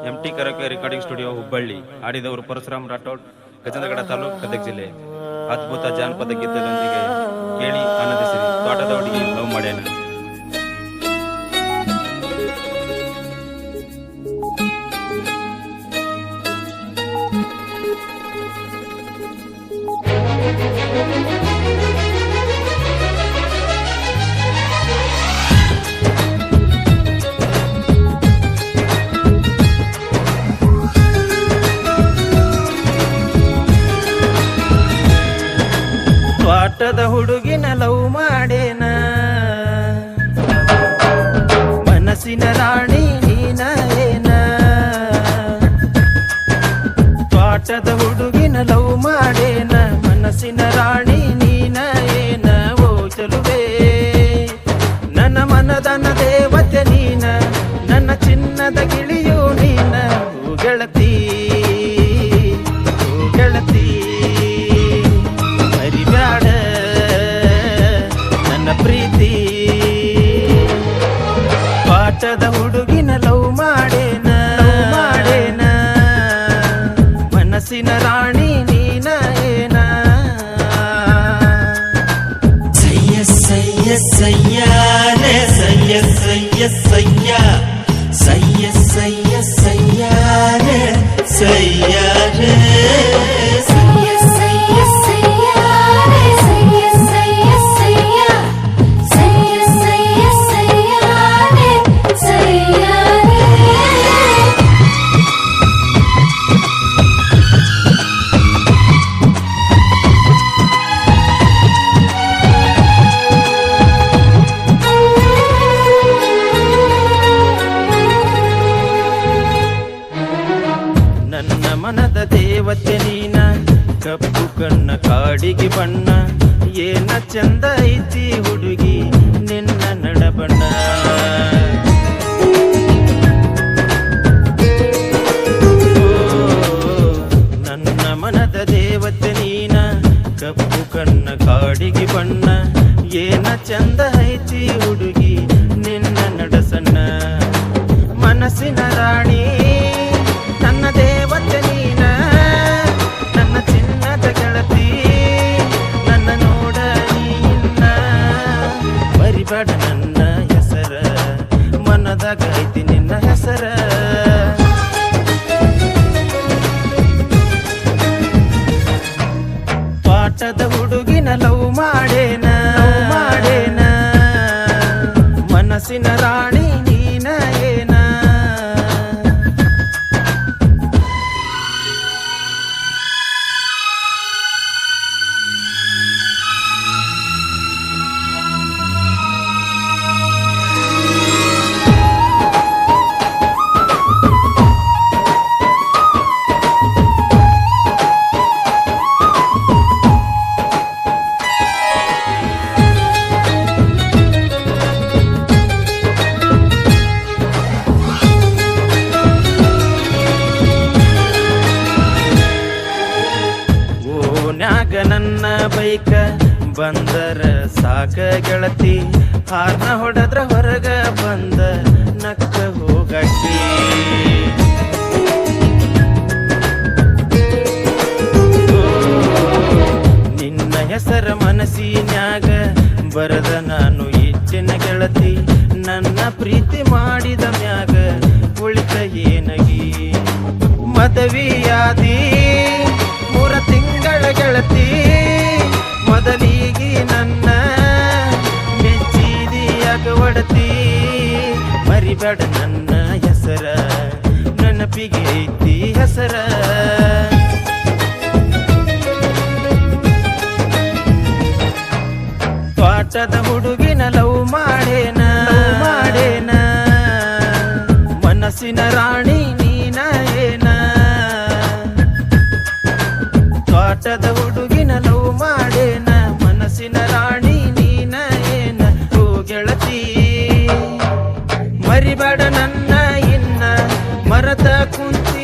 ಎಂಟಿ ಕರಕೆ recording studio Hubballi. ಆಡಿದವರು Parashuram Rathod, Gajendragad taluk, Gadag ಜಿಲ್ಲೆ. ಅದ್ಭುತ ಜಾನಪದ ಗೀತೆಗಳೊಂದಿಗೆ ಕೇಳಿ ಆನಂದಿಸಿರಿ. ತೋಟದ ಹುಡುಗಿ ಲವ್ ಮಾಡ್ಯಾನ. ತ್ವಾಟದ ಹುಡುಗಿನ ಲವ್ ಮಾಡೇನ, ಮನಸ್ಸಿನ ರಾಣಿ ನೀನ ಏನ. ತ್ವಾಟದ ಹುಡುಗಿನ ಲವ್ ಮಾಡೇನ, ಮನಸ್ಸಿನ ರಾಣಿ ನೀನ ಏನ. ಓ ಚಲುವೆ ನನ್ನ ಮನದನ ದೇವತೆ ನೀನ, ನನ್ನ ಚಿನ್ನದ ಗಿಳಿಯು ನೀನ. ಓ ಗೆಳತಿ ಗೆಳತಿ ಮರಿಬ್ಯಾಡ ನನ್ನ ಪ್ರೀತಿ. ಪಾಠದ ಹುಡುಗಿನ ಲವ್ ಮಾಡೇನ, ಮನಸ್ಸಿನ ರಾಣಿ ನೀನ ಏನ. ಸಯ್ಯ ಸಯ್ಯ ಸಯ್ಯಾನೆ ಸಯ್ಯ ಸಯ್ಯ ಸಯ್ಯ ಸಯ್ಯ ಸಯ್ಯ ಸಯ್ಯಾನೆ ಸಯ್ಯಾನೆ ಸಯ್ಯ ಸಯ್ಯ ಸಯ್ಯಾನೆ ಸಯ್ಯ ಸಯ್ಯ ಸಯ್ಯ ಸಯ್ಯ ಸಯ್ಯ ಸಯ್ಯಾನೆ ಸಯ್ಯಾನೆ. ನನ್ನ ಮನದ ದೇವತೆ ನೀನ, ಕಪ್ಪು ಕಣ್ಣ ಕಾಡಿಗೆ ಬಣ್ಣ. ಏನ ಚಂದ ಐತಿ ಹುಡುಗಿ ನಿನ್ನ ನಡಬಣ್ಣ. ನನ್ನ ಮನದ ದೇವತೆ ನೀನ, ಕಪ್ಪು ಕಣ್ಣ ಕಾಡಿಗೆ ಬಣ್ಣ. ಏನ ಚಂದ ಐತಿ ಹುಡುಗಿ ನಿನ್ನ ನಡಸಣ್ಣ. ಮನಸ್ಸಿನ ರಾಣಿ ನನ್ನ ದೇವತೆ ನೀನ, ನನ್ನ ಚಿನ್ನದ ಗೆಳತಿ, ನನ್ನ ನೋಡ ನೀನ. ಮರಿಬೇಡ ನನ್ನ ಹೆಸರ, ಮನದಾಗ ಐತಿ ನಿನ್ನ ಹೆಸರ. ಪಾಠದ ಹುಡುಗಿನ ಲವ್ ಮಾಡೇನ, ಮನಸ್ಸಿನ ರಾಣಿ ನೀನ ಏನ. ಓನ್ಯಾಗ ನನ್ನ ಬೈಕ ಬಂದರ ಸಾಕ ಗೆಳತಿ. ಹಾರ್ನ ಹೊಡೆದ್ರ ಹೊರಗ ಬಂದ ನಕ್ಕ ಹೋಗಕ್ಕಿ. ನಿನ್ನ ಹೆಸರ ಮನಸ್ಸಿನ್ಯಾಗ ಬರದ ನಾನು ಇಚ್ಚಿನ ಗೆಳತಿ. ನನ್ನ ಪ್ರೀತಿ ಮಾಡಿದ ಮ್ಯಾಗ ಉಳಿತ ಏನಗಿ. ಮದವಿಯಾದಿ 3 ತಿಂಗಳ ಗೆಳತಿ, ಮೊದಲಿಗೆ ನನ್ನ ಮೆಚ್ಚಿದಿಯಾಗ ಒಡತಿ. ಮರಿಬೇಡ ನನ್ನ ಹೆಸರ, ನೆನಪಿಗೆ ಐತಿ ಹೆಸರ. ತ್ವಾಟದ ಹುಡುಗಿನ ಲವ್ ಮಾಡೇನ, ಮನಸ್ಸಿನ ರಾಣಿ ನೀನ ಏನ. ತ್ವಾಟದ ಹುಡುಗಿನ ಲವ್ ಮಾಡೇನ, ಮನಸ್ಸಿನ ರಾಣಿ ನೀನ ಏನ. ಓ ಗೆಳತಿ ಮರಿಬೇಡ ನನ್ನ ಇನ್ನ, ಮರದ ಕುಂತ